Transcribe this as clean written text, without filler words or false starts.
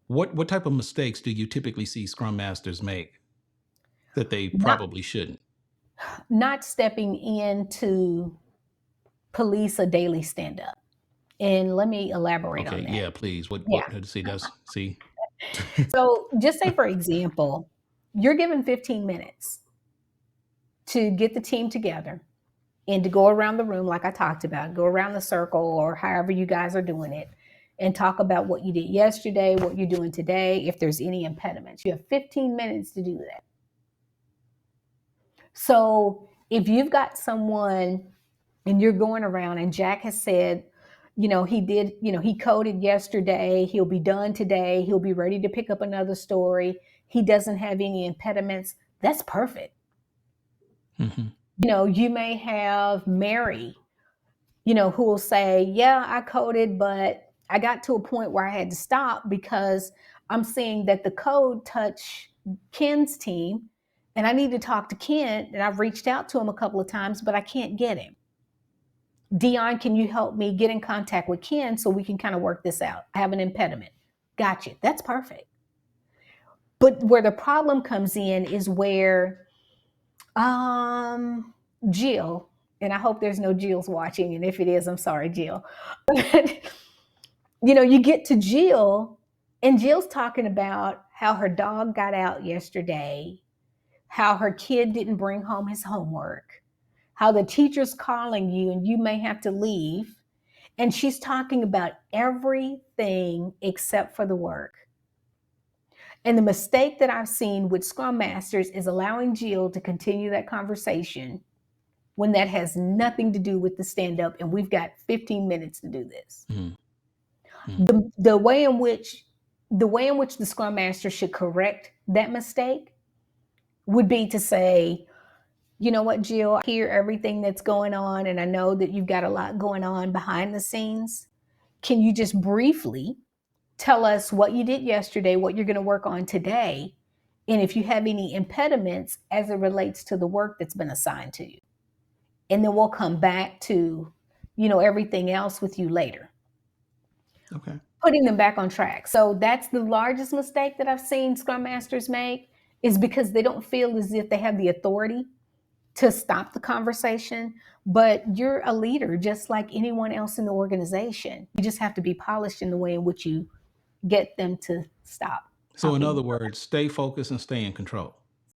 What type of mistakes do you typically see Scrum Masters make that they Not probably shouldn't? not stepping in to police a daily stand up. And let me elaborate Okay, on that. yeah, please. Yeah. See, that's see. So just say, for example, you're given 15 minutes to get the team together and to go around the room, like I talked about, go around the circle or however you guys are doing it, and talk about what you did yesterday, what you're doing today, if there's any impediments. You have 15 minutes to do that. So if you've got someone and you're going around and Jack has said, he coded yesterday, he'll be done today, he'll be ready to pick up another story, he doesn't have any impediments, that's perfect. Hmm. You may have Mary, who will say, yeah, I coded, but I got to a point where I had to stop because I'm seeing that the code touched Ken's team and I need to talk to Ken. And I've reached out to him a couple of times, but I can't get him. Dion, can you help me get in contact with Ken so we can kind of work this out? I have an impediment. Gotcha. That's perfect. But where the problem comes in is where Jill, and I hope there's no Jills watching, and if it is, I'm sorry, Jill. But you get to Jill, and Jill's talking about how her dog got out yesterday, how her kid didn't bring home his homework, how the teacher's calling you and you may have to leave. And she's talking about everything except for the work. And the mistake that I've seen with Scrum Masters is allowing Jill to continue that conversation when that has nothing to do with the stand up and we've got 15 minutes to do this. Hmm. The way in which the Scrum Master should correct that mistake would be to say, you know what, Jill, I hear everything that's going on, and I know that you've got a lot going on behind the scenes. Can you just briefly tell us what you did yesterday, what you're going to work on today, and if you have any impediments as it relates to the work that's been assigned to you? And then we'll come back to, everything else with you later. Okay. Putting them back on track. So that's the largest mistake that I've seen Scrum Masters make, is because they don't feel as if they have the authority to stop the conversation. But you're a leader just like anyone else in the organization. You just have to be polished in the way in which you get them to stop So, in talking. other words, stay focused and stay in control.